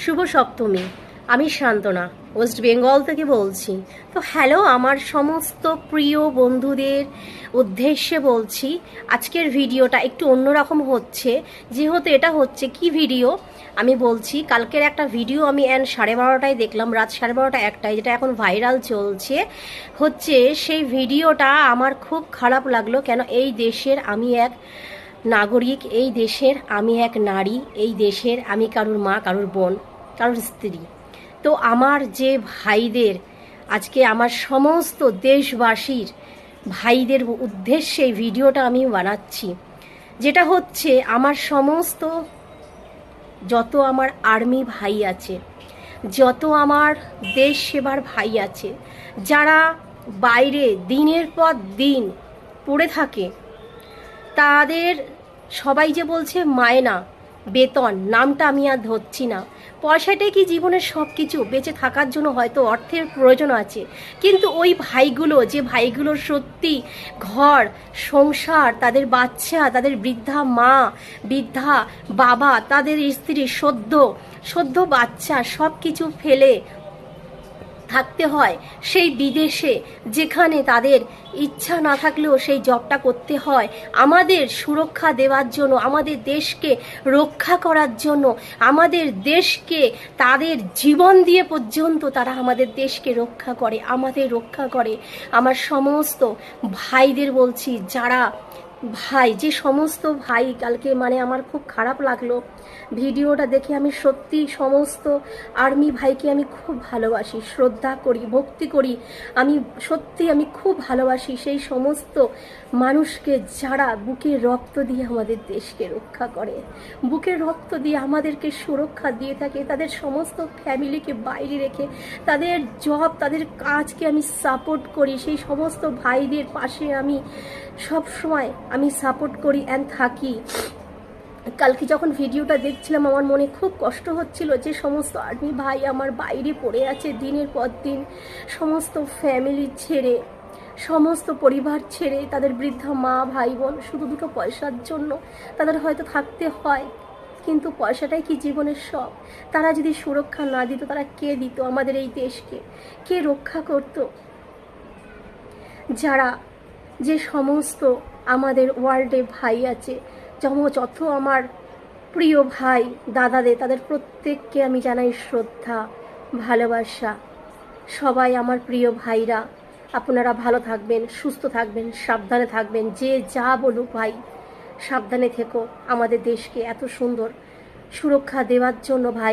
শুভ সপ্তমী। আমি শান্তনা ওয়েস্ট বেঙ্গল থেকে বলছি। তো হ্যালো আমার সমস্ত প্রিয় বন্ধুদের উদ্দেশ্যে বলছি, আজকের ভিডিওটা একটু অন্যরকম হচ্ছে। যেহেতু এটা হচ্ছে কি ভিডিও আমি বলছি, কালকের একটা ভিডিও আমি 12:30টায় দেখলাম, রাত 12:30 একটায়, যেটা এখন ভাইরাল চলছে হচ্ছে। সেই ভিডিওটা আমার খুব খারাপ লাগলো। কেন, এই দেশের আমি এক নাগরিক, এই দেশের আমি এক নারী, এই দেশের আমি কারুর মা, কারুর বোন, কারোর স্ত্রী। তো আমার যে ভাইদের, আজকে আমার সমস্ত দেশবাসীর ভাইদের উদ্দেশ্যে এই ভিডিওটা আমি বানাচ্ছি। যেটা হচ্ছে, আমার সমস্ত যত আমার আর্মি ভাই আছে, যত আমার দেশ সেবার ভাই আছে, যারা বাইরে দিনের পর দিন পড়ে থাকে, তাদের সবাই যে বলছে মায়না, বেতন, নামটা আমি আর ধরছি না। পয়সাটাই কি জীবনের সব কিছু? বেঁচে থাকার জন্য হয়তো অর্থের প্রয়োজন আছে, কিন্তু ওই ভাইগুলো, যে ভাইগুলোর সত্যি ঘর সংসার, তাদের বাচ্চা, তাদের বৃদ্ধা মা, বৃদ্ধা বাবা, তাদের স্ত্রী, সদ্য সদ্য বাচ্চা, সব কিছু ফেলে থাকতে হয় সেই বিদেশে, যেখানে তাদের ইচ্ছা না থাকলেও সেই জবটা করতে হয় আমাদের সুরক্ষা দেওয়ার জন্য, আমাদের দেশকে রক্ষা করার জন্য, আমাদের দেশকে তাদের জীবন দিয়ে পর্যন্ত তারা আমাদের দেশকে রক্ষা করে, আমাদের রক্ষা করে। আমার সমস্ত ভাইদের বলছি, যারা ভাই, যে সমস্ত ভাই কালকে আমার খুব খারাপ লাগলো ভিডিওটা দেখে। আমি সত্যি সমস্ত আর্মি ভাইকে আমি খুব ভালোবাসি, শ্রদ্ধা করি, ভক্তি করি। আমি খুব ভালোবাসি সেই সমস্ত মানুষকে যারা বুকের রক্ত দিয়ে আমাদের দেশকে রক্ষা করে, বুকের রক্ত দিয়ে আমাদেরকে সুরক্ষা দিয়ে থাকে। তাদের সমস্ত ফ্যামিলিকে বাইরে রেখে তাদের জব, তাদের কাজকে আমি সাপোর্ট করি। সেই সমস্ত ভাইদের পাশে আমি সব সময় সাপোর্ট করি অ্যান্ড থাকি। কালকে যখন ভিডিওটা দেখছিলাম, আমার মনে খুব কষ্ট হচ্ছিল যে সমস্ত আর্মি ভাই আমার বাইরে পড়ে আছে দিনের পর দিন, সমস্ত ফ্যামিলি ছেড়ে, সমস্ত পরিবার ছেড়ে, তাদের বৃদ্ধা মা, ভাই বোন, শুধু দুটো পয়সার জন্য তাদের হয়তো থাকতে হয়। কিন্তু পয়সাটাই কি জীবনের সব? তারা যদি সুরক্ষা না দিত, তারা কে দিত আমাদের এই দেশকে? কে রক্ষা করত? যারা, যে সমস্ত আমাদের ওয়ার্ল্ডে ভাই আছে, যত আমার প্রিয় ভাই দাদাদের, তাদের প্রত্যেককে আমি জানাই শ্রদ্ধা, ভালোবাসা। সবাই আমার প্রিয় ভাইরা, আপনারা ভালো থাকবেন, সুস্থ থাকবেন, সাবধানে থাকবেন। যে যা বলুক ভাই, সাবধানে থেকো। আমাদের দেশকে এত সুন্দর সুরক্ষা দেওয়ার জন্য ভাই